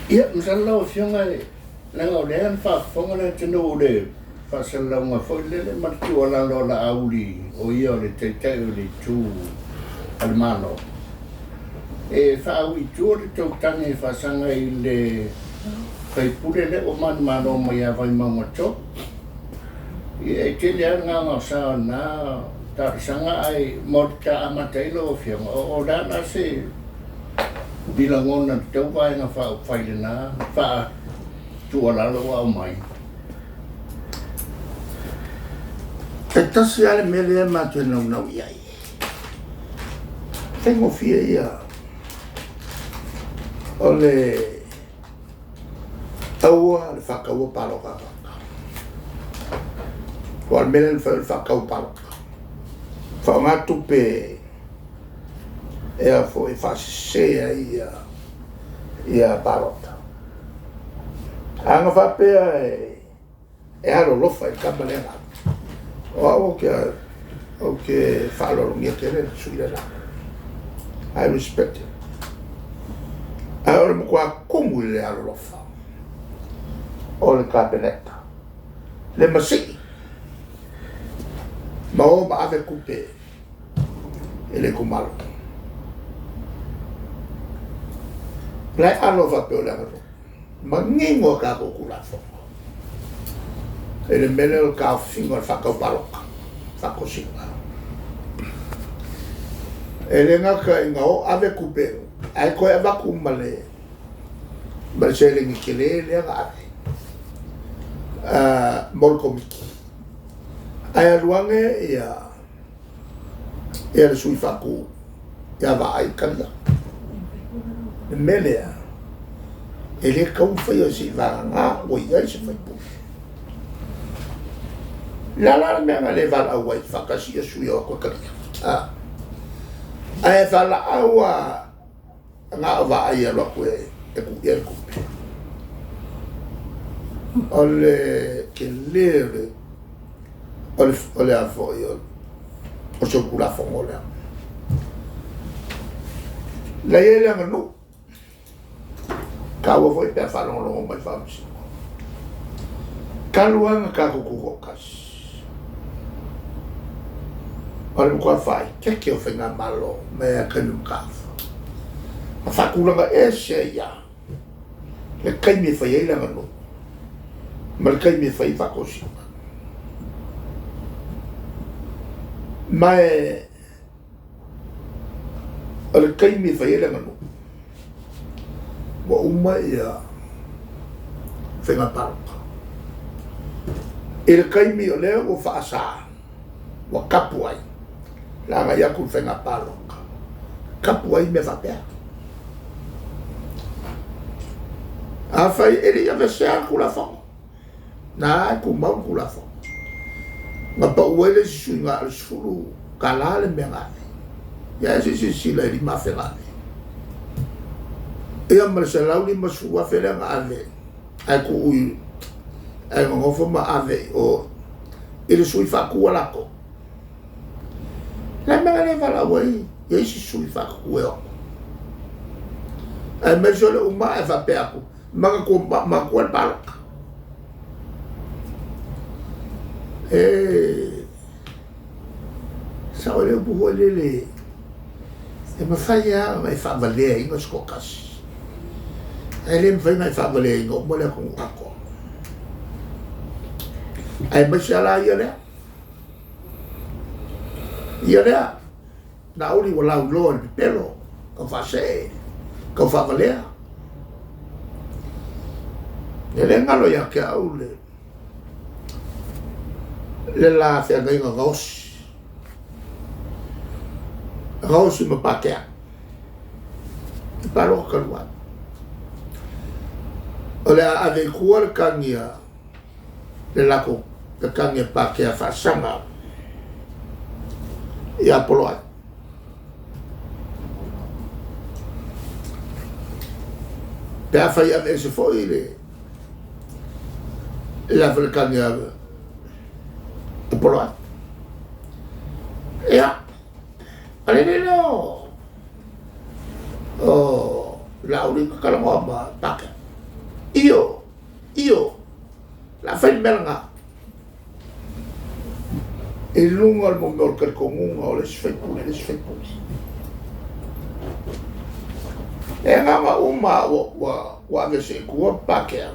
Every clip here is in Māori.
Ia, masala o fionga langa o lean whaafonga na tino o le whaasalanga whailele matua la lola auri o ia o le teitei o le tū almano. E whaawi tū o le tautangi whaasanga I le whaipure le o mano mai a vai maunga tō. E te lea nganga sa na tarisanga ai morta amatailo o fionga. O rana se bilangona tau vai na whaile na wha tualalo au mai. E tasi ale mele e matu e nau iai. Tengo fia ia o le aua le whakaua paloka. O al mele le whakau paloka. Whaangatu pe e foi whasesea ia parota. Anga whapea e aro lofa I kamalera. O au ke whalorungia kere suira rā. I respect it. A ora mo kua kumu I le aro lofa. O le kapeneta. Le masiki. Ma o ma ave kupe e le kumalo. Lai alo va pe o le aro. Ma ngingo ka ko kula fo. Ele mele o ka fingo al whakau paloka. Whako singa. Ele ngaka inga o ave kupe. Ai koe a waku male. Male se le ngikele le anga ave. Molko miki. Ai aluange ia le sui whaku. Ia wa ai kalia. Melea ele kau fai o si vanga o ia se fai pu la me nga le vala o ai fakasi sui o ko kalia ai vala awa nga va ai lo ko e ku ia ku ole ke lere ole a foi o so kula fongola la ele nga no kawa foi pe falon mai fams kaluanga ka ko kas al ko fai que o fenga malo me ka nu ka a fakulanga ese ya le kai me fai la no mal kai me fai fa così ma al kai me fai la no wa uma ia whenga paroka. E le kaimi o leo o whaasa wa kapu ai. Langa iaku whenga paroka. Kapu ai me whapea. A whai eri a vesea kula whongo. Nā ai ku mau kula whongo. Ngā pa uele si sui ngā alusfuru ka lale me ngāne. Ia si sila eri ma whengane. Ia marasa lauli masua fere nga ave ai ku ui ai ngofo ma ave o ile sui fakua lako la mele vala wai ye si sui fakua ai mesole uma e va pe aku manga ko ma ko palok sa ole bu le e ma faya mai fa valer ingos kokas ele vai mai fa vale ngo mo le ko ako ai masala ia le na uli wala lo el pelo ko fa se ko fa vale ele ngalo ya ke aule le la fe ngai ngo gos me pakia paro ko wa ole ave kuar kangia le lako ka kangia pa ke fa sanga ia poloa pe fa ia se foi la kangia poloa ia ale no oh la uri ka la ma pa io, la fai melanga. E lungo al mondo che comune o le sfeppune. E ngama uma wa vese kuwa pakea.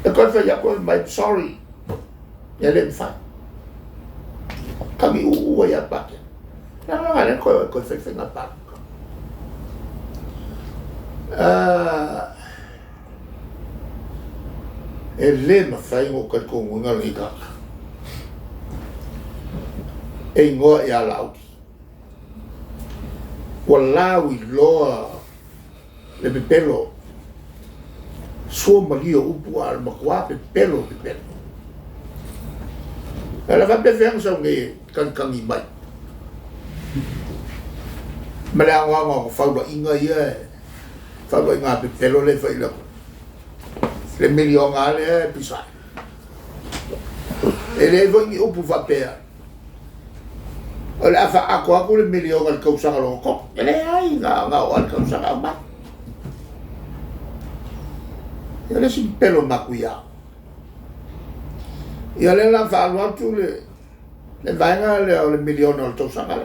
E koi fa ya koi mai sorry. Ya le fa. Kami uwa ya pakea. Na ngane koi fa na pak. E le ma fai ngo ka ko nga le ka. E ngo ya lau. Walau loa le pelo. Suo malio upu al makwa pelo. Ala ka befeng sa ngi kan mai. Mala nga fa lo inga ye. Fa lo inga pelo le fa ilo. Le milion ale pisai. Ele vongi upu fa pea. Olha aku le milion al kau sanga loko. Ele ai nga al kau sanga ma. Ele si pelo makuya. Ele la fa lo tu le vai nga le milion al kau sanga.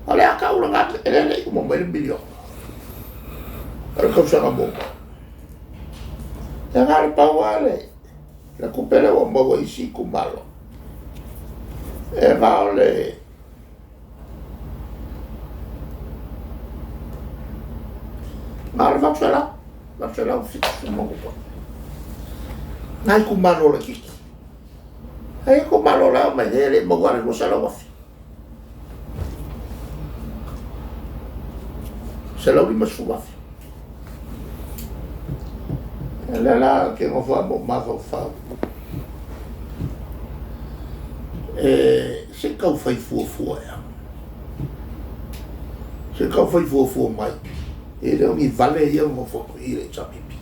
Olha akau nga ele mo le milion. Al kau sanga mo. Jangan pawale. La kupele wa mo isi kumalo. E vale. Ngal vaksela fixo mo ko. Ngai kumalo le kiki. Ai kumalo la ma hele mo gale mo sala wa. Sala wi masuwa. Là che non fa ma fa se kau fai fu ya se kau fai fu mai e le mi vale io mo fo ile chapipi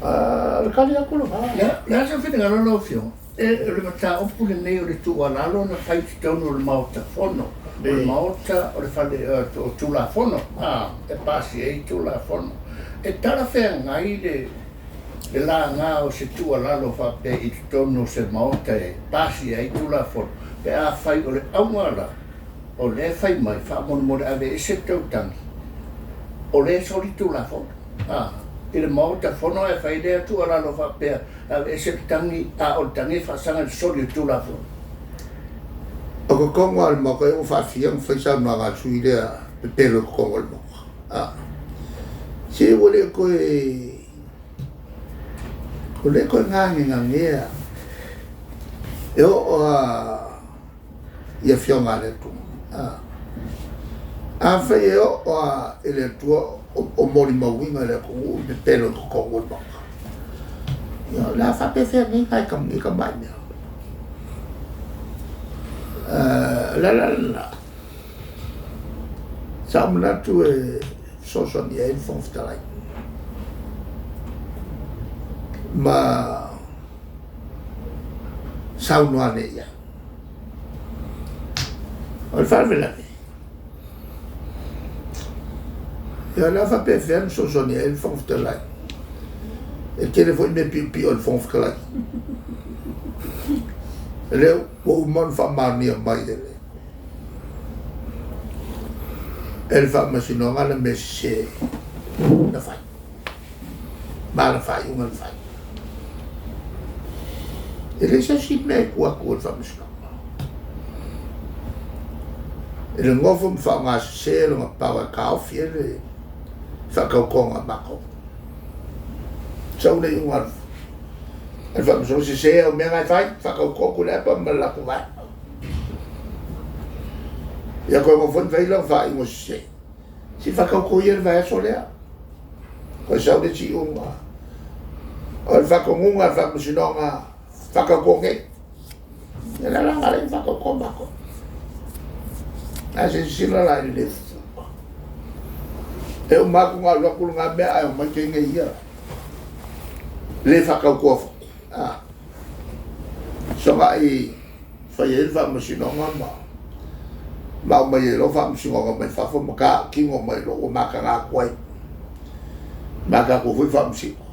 le kali akolo la sa fete ngalo lo fio e le mata opu le nei o le tu ala lo na fai tono le mauta fono le mauta o le fale o tu la fono e passi e tu la fono e tala fe ngai le la nga o se tu ala lo fa pe i tono se mauta e passi e tu la fono pe a fai o le aumala o le fai mai fa mo ave se tu tangi o le soli tu la fono il mauta fono e fai le tu ala lo fa pe ave se tangi o tangi fa sanga soli tu la fono o kongo al mo ko fa fiang fa sa na ga su ile pelo kongo al mo si vuole ko le ko ngange e o ia fianga le tu fa io ele tu o mori mawinga le ko pelo kongo al mo io la fa pe fer ni kai kam ni kam ba la samla tu social media fonftalai ma sauno ne ya al farvela ya la fa pe fer social media fonftalai e telefone me pipi al fonftalai le o mon fa mania mai dele el fa masino ngala messe na fai ma na fai un fai ele se si me qua fa masino ele ngofo fa nga se lo pa ka fiele fa ka ko nga bako so le un el fa so si se o me nga fai fa ka ko le pa me la ko vai ya ko fon vai la vai mo se si fa ka ko yer vai so le ko sa de ci un o fa ko un fa mo si no nga fa ka ko nge la fa ko ba ko ase si la le e o ma ko nga lo ko nga be ai mo ke nge ia le fa ka ko so ga i fa yer fa mo si no nga ma ma mai lo fa msingo ga mai fa fo maka kingo mai lo maka nga kwai maka ko foi fa msingo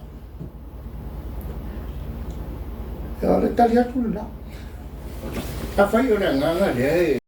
ya le talia tu la ta fai ona nga nga le